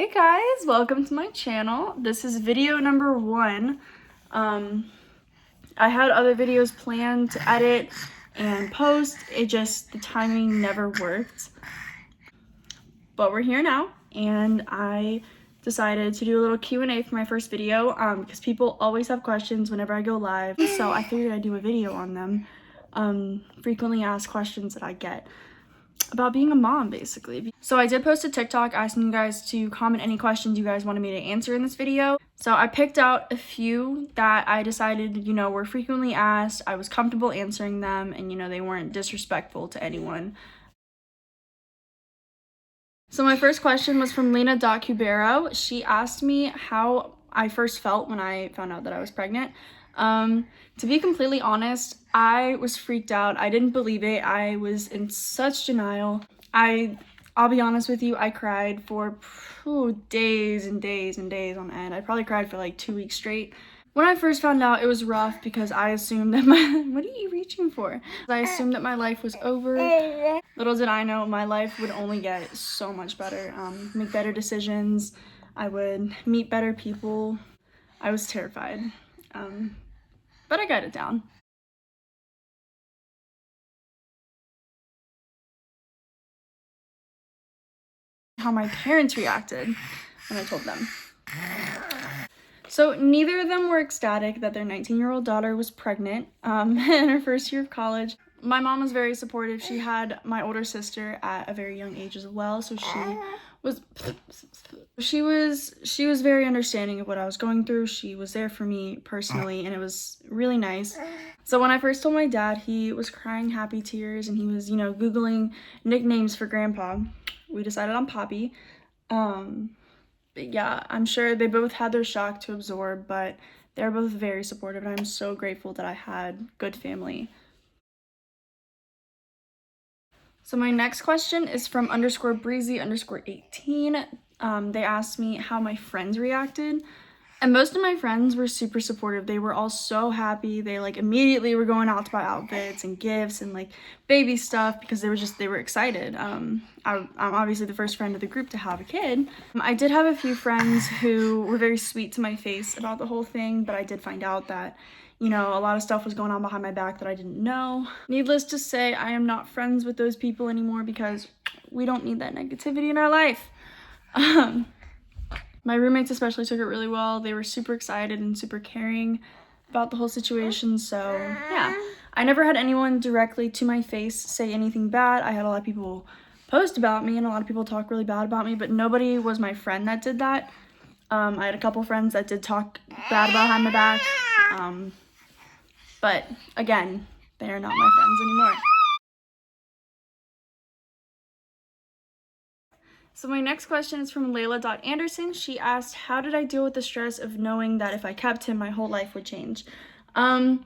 Hey guys, welcome to my channel. This is video number 1. I had other videos planned to edit and post. The timing never worked. But we're here now, and I decided to do a little Q&A for my first video because people always have questions whenever I go live. So I figured I'd do a video on them. Frequently asked questions that I get about being a mom, basically. So I did post a TikTok asking you guys to comment any questions you guys wanted me to answer in this video. So I picked out a few that I decided, were frequently asked, I was comfortable answering them, and, they weren't disrespectful to anyone. So my first question was from Lena.Cubero. She asked me how I first felt when I found out that I was pregnant. To be completely honest, I was freaked out. I didn't believe it. I was in such denial. I'll be honest with you, I cried for days and days and days on end. I probably cried for like 2 weeks straight. When I first found out, it was rough because I assumed that what are you reaching for? I assumed that my life was over. Little did I know, my life would only get so much better. Make better decisions. I would meet better people. I was terrified. But I got it down. How my parents reacted when I told them. So neither of them were ecstatic that their 19-year-old daughter was pregnant in her first year of college. My mom was very supportive. She had my older sister at a very young age as well, so she was very understanding of what I was going through. She was there for me personally, and it was really nice. So when I first told my dad, he was crying happy tears, and he was, Googling nicknames for Grandpa. We decided on Poppy. But yeah, I'm sure they both had their shock to absorb, but they're both very supportive, and I'm so grateful that I had good family. So my next question is from _breezy_18. They asked me how my friends reacted. And most of my friends were super supportive. They were all so happy. They immediately were going out to buy outfits and gifts and baby stuff because they were excited. I'm obviously the first friend of the group to have a kid. I did have a few friends who were very sweet to my face about the whole thing, but I did find out that, a lot of stuff was going on behind my back that I didn't know. Needless to say, I am not friends with those people anymore because we don't need that negativity in our life. My roommates especially took it really well. They were super excited and super caring about the whole situation. So yeah, I never had anyone directly to my face say anything bad. I had a lot of people post about me and a lot of people talk really bad about me, but nobody was my friend that did that. I had a couple friends that did talk bad behind my back. But again, they are not my friends anymore. So my next question is from Layla.Anderson. She asked, how did I deal with the stress of knowing that if I kept him, my whole life would change? I'm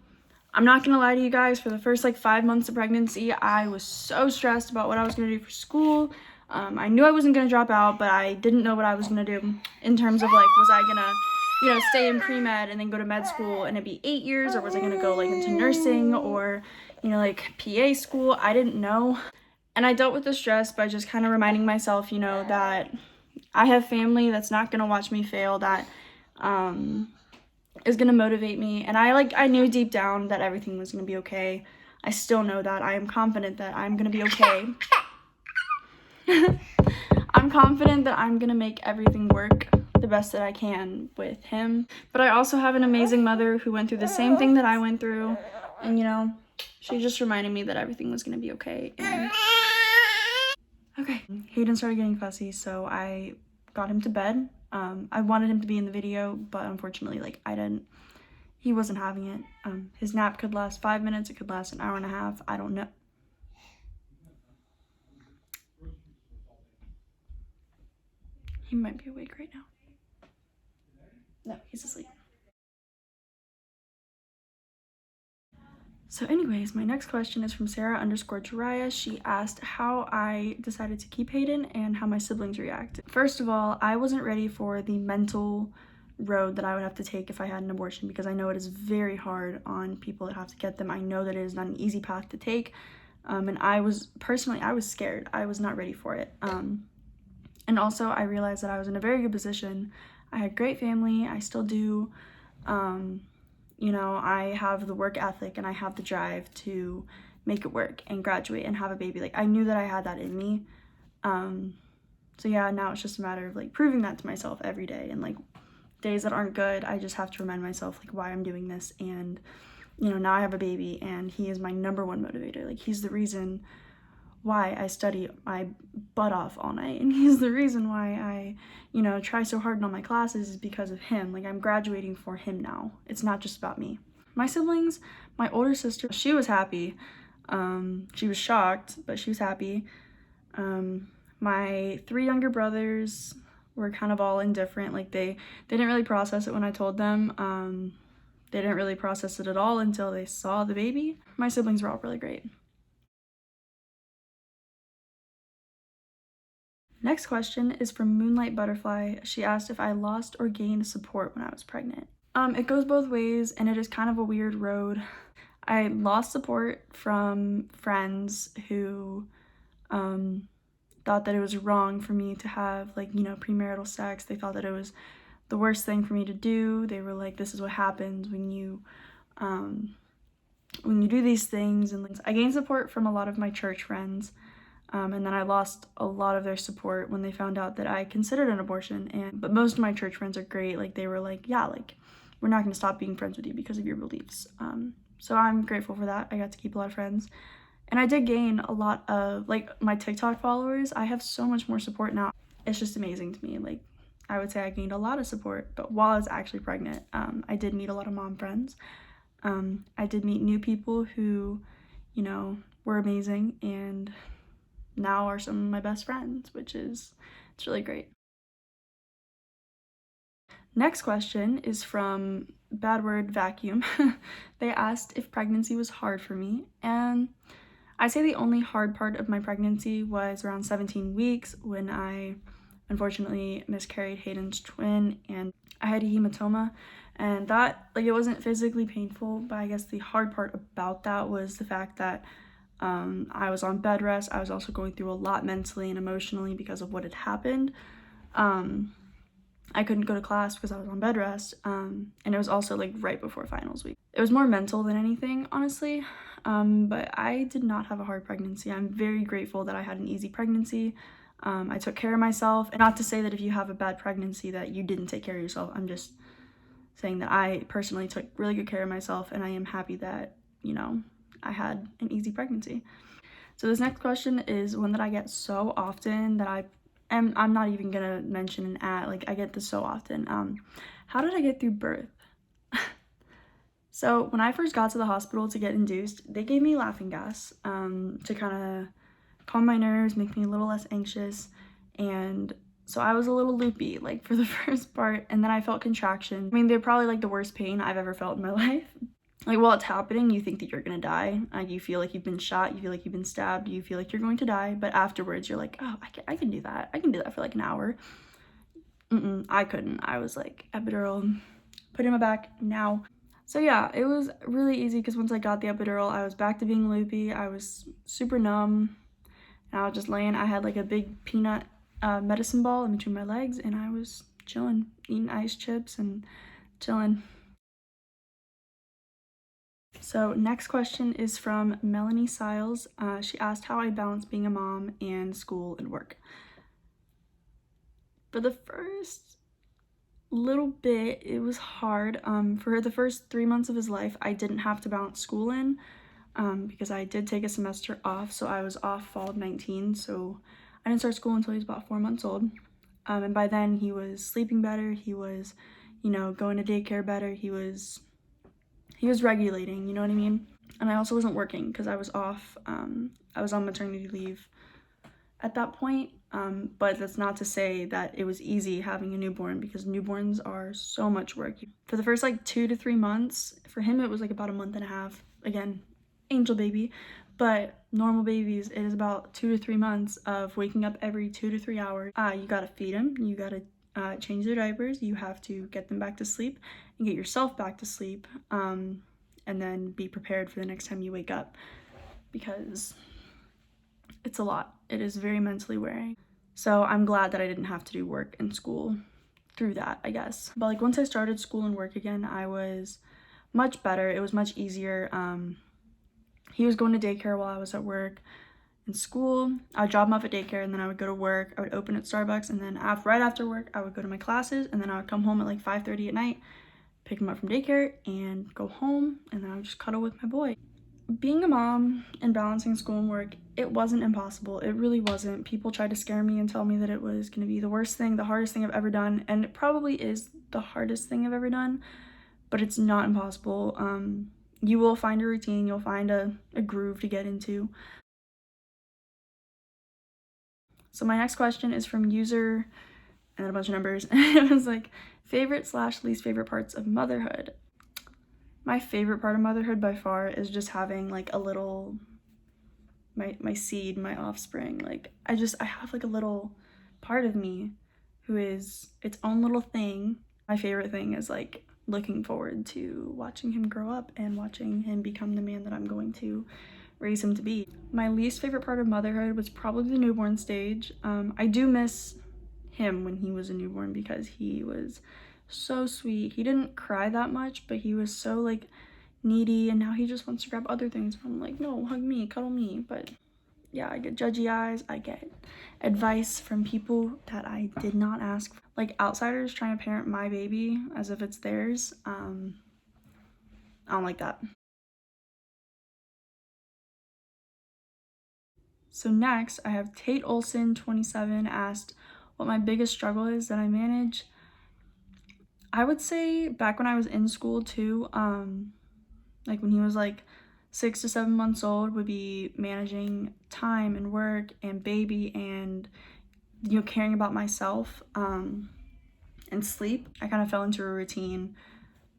not gonna lie to you guys, for the first 5 months of pregnancy, I was so stressed about what I was gonna do for school. I knew I wasn't gonna drop out, but I didn't know what I was gonna do in terms of was I gonna, stay in pre-med and then go to med school and it'd be 8 years, or was I gonna go into nursing or, PA school? I didn't know. And I dealt with the stress by just kind of reminding myself, that I have family that's not going to watch me fail, that is going to motivate me. And I knew deep down that everything was going to be okay. I still know that. I am confident that I'm going to be okay. I'm confident that I'm going to make everything work the best that I can with him. But I also have an amazing mother who went through the same thing that I went through. And, she just reminded me that everything was going to be okay. And okay, Hayden started getting fussy, so I got him to bed. I wanted him to be in the video, but unfortunately, he wasn't having it. His nap could last 5 minutes, it could last an hour and a half, I don't know. He might be awake right now. No, he's asleep. So anyways, my next question is from Sarah_Jiraiya. She asked how I decided to keep Hayden and how my siblings reacted. First of all, I wasn't ready for the mental road that I would have to take if I had an abortion, because I know it is very hard on people that have to get them. I know that it is not an easy path to take. And I was scared. I was not ready for it. And also I realized that I was in a very good position. I had great family, I still do. You know, I have the work ethic and I have the drive to make it work and graduate and have a baby. Like, I knew that I had that in me. So yeah, now it's just a matter of like proving that to myself every day, and like days that aren't good, I just have to remind myself like why I'm doing this. And you know, now I have a baby and he is my number one motivator. Like, he's the reason why I study my butt off all night, and he's the reason why I, you know, try so hard in all my classes is because of him. Like, I'm graduating for him now. It's not just about me. My siblings, my older sister, she was happy. She was shocked, but she was happy. My three younger brothers were kind of all indifferent. Like, they didn't really process it when I told them. They didn't really process it at all until they saw the baby. My siblings were all really great. Next question is from Moonlight Butterfly. She asked if I lost or gained support when I was pregnant. It goes both ways, and it is kind of a weird road. I lost support from friends who thought that it was wrong for me to have, like, you know, premarital sex. They thought that it was the worst thing for me to do. They were like, this is what happens when you do these things. And I gained support from a lot of my church friends. And then I lost a lot of their support when they found out that I considered an abortion. But most of my church friends are great. Like, they were like, yeah, like, we're not going to stop being friends with you because of your beliefs. So I'm grateful for that. I got to keep a lot of friends. And I did gain a lot of, like, my TikTok followers. I have so much more support now. It's just amazing to me. Like, I would say I gained a lot of support. But while I was actually pregnant, I did meet a lot of mom friends. I did meet new people who, you know, were amazing and now are some of my best friends, it's really great. Next question is from Bad Word Vacuum. They asked if pregnancy was hard for me, and I'd say the only hard part of my pregnancy was around 17 weeks when I unfortunately miscarried Hayden's twin, and I had a hematoma. And that, like, it wasn't physically painful, but I guess the hard part about that was the fact that I was on bed rest. I was also going through a lot mentally and emotionally because of what had happened. I couldn't go to class because I was on bed rest, and it was also like right before finals week. It was more mental than anything, honestly, but I did not have a hard pregnancy. I'm very grateful that I had an easy pregnancy. I took care of myself, and not to say that if you have a bad pregnancy that you didn't take care of yourself. I'm just saying that I personally took really good care of myself, and I am happy that, you know, I had an easy pregnancy. So this next question is one that I get so often that I'm not even gonna mention an ad. Like, I get this so often. How did I get through birth? So when I first got to the hospital to get induced, they gave me laughing gas to kind of calm my nerves, make me a little less anxious. And so I was a little loopy, like, for the first part, and then I felt contractions. I mean, they're probably like the worst pain I've ever felt in my life. Like, while it's happening, you think that you're gonna die. You feel like you've been shot, you feel like you've been stabbed, you feel like you're going to die, but afterwards you're like, oh, I can do that. I can do that for like an hour. I couldn't. I was like, epidural, put in my back now. So yeah, it was really easy because once I got the epidural, I was back to being loopy. I was super numb, and I was just laying. I had like a big peanut medicine ball in between my legs, and I was chilling, eating ice chips and chilling. So next question is from Melanie Siles. She asked how I balance being a mom and school and work. For the first little bit, it was hard. For the first 3 months of his life, I didn't have to balance school in because I did take a semester off. So I was off fall of 19. So I didn't start school until he was about 4 months old. And by then he was sleeping better. He was, you know, going to daycare better. He was regulating, you know what I mean? And I also wasn't working because I was off. I was on maternity leave at that point. But that's not to say that it was easy having a newborn, because newborns are so much work. For the first like 2 to 3 months, for him it was like about a month and a half. Again, angel baby. But normal babies, it is about 2 to 3 months of waking up every 2 to 3 hours. You gotta feed them, you gotta change their diapers, you have to get them back to sleep and get yourself back to sleep, and then be prepared for the next time you wake up, because it's a lot. It is very mentally wearing. So I'm glad that I didn't have to do work and school through that, I guess. But like once I started school and work again, I was much better. It was much easier. He was going to daycare while I was at work and school. I would drop him off at daycare and then I would go to work. I would open at Starbucks, and then right after work, I would go to my classes, and then I would come home at like 5:30 at night, pick him up from daycare and go home, and then I would just cuddle with my boy. Being a mom and balancing school and work, it wasn't impossible. It really wasn't. People tried to scare me and tell me that it was going to be the worst thing, the hardest thing I've ever done, and it probably is the hardest thing I've ever done, but it's not impossible. You will find a routine, you'll find a groove to get into. So my next question is from user and a bunch of numbers. It was like, favorite / least favorite parts of motherhood. My favorite part of motherhood by far is just having like a little, my seed, my offspring. Like I have like a little part of me who is its own little thing. My favorite thing is like looking forward to watching him grow up and watching him become the man that I'm going to raise him to be. My least favorite part of motherhood was probably the newborn stage. I do miss him when he was a newborn because he was so sweet. He didn't cry that much, but he was so like needy, and now he just wants to grab other things. I'm like, no, hug me, cuddle me. But yeah, I get judgy eyes. I get advice from people that I did not ask for. Like outsiders trying to parent my baby as if it's theirs. I don't like that. So next, I have Tate Olson 27 asked what my biggest struggle is that I manage. I would say back when I was in school too, like when he was like 6 to 7 months old, would be managing time and work and baby and, you know, caring about myself and sleep. I kind of fell into a routine.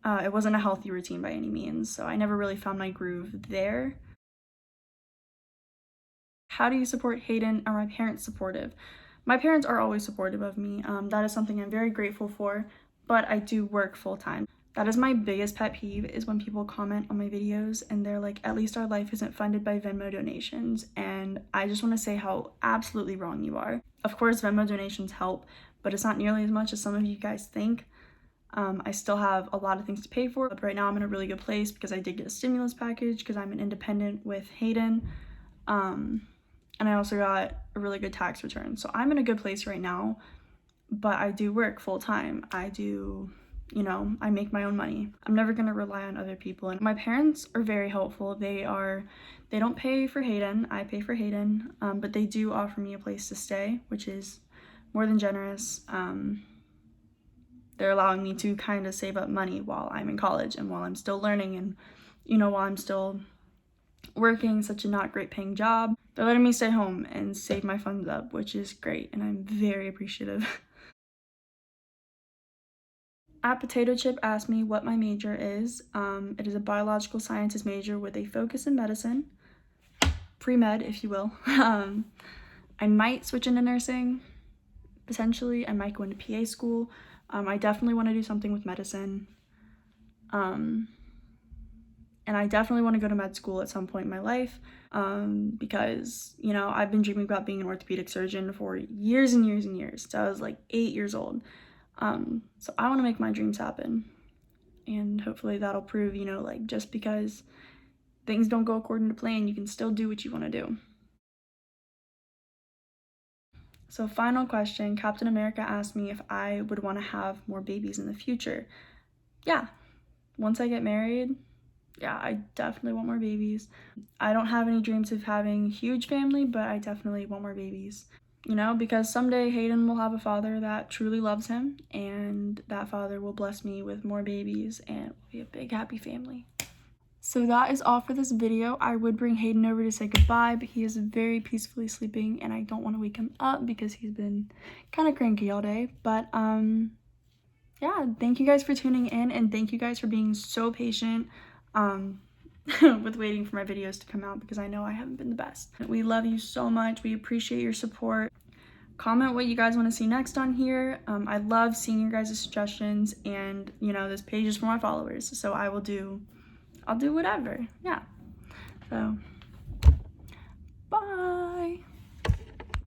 It wasn't a healthy routine by any means, so I never really found my groove there. How do you support Hayden? Are my parents supportive? My parents are always supportive of me. That is something I'm very grateful for, but I do work full time. That is my biggest pet peeve, is when people comment on my videos and they're like, at least our life isn't funded by Venmo donations. And I just want to say how absolutely wrong you are. Of course, Venmo donations help, but it's not nearly as much as some of you guys think. I still have a lot of things to pay for, but right now I'm in a really good place because I did get a stimulus package because I'm an independent with Hayden. And I also got a really good tax return. So I'm in a good place right now, but I do work full time. I do, you know, I make my own money. I'm never gonna rely on other people. And my parents are very helpful. They don't pay for Hayden, I pay for Hayden, but they do offer me a place to stay, which is more than generous. They're allowing me to kind of save up money while I'm in college and while I'm still learning, and, you know, while I'm still working such a not great paying job. They're letting me stay home and save my funds up, which is great, and I'm very appreciative. At Potato Chip asked me what my major is. It is a biological sciences major with a focus in medicine, pre-med if you will. I might switch into nursing, potentially. I might go into PA school. I definitely want to do something with medicine. And I definitely want to go to med school at some point in my life, because, you know, I've been dreaming about being an orthopedic surgeon for years and years and years. So I was like 8 years old. So I want to make my dreams happen. And hopefully that'll prove, you know, like just because things don't go according to plan, you can still do what you want to do. So final question, Captain America asked me if I would want to have more babies in the future. Yeah, once I get married, yeah, I definitely want more babies. I don't have any dreams of having a huge family, but I definitely want more babies. You know, because someday Hayden will have a father that truly loves him, and that father will bless me with more babies, and we'll be a big happy family. So that is all for this video. I would bring Hayden over to say goodbye, but he is very peacefully sleeping, and I don't want to wake him up because he's been kind of cranky all day. But yeah, thank you guys for tuning in, and thank you guys for being so patient with waiting for my videos to come out, because I know I haven't been the best. We love you so much. We appreciate your support. Comment what you guys want to see next on here. I love seeing your guys' suggestions, and, you know, this page is for my followers, so I'll do whatever. Yeah. So bye.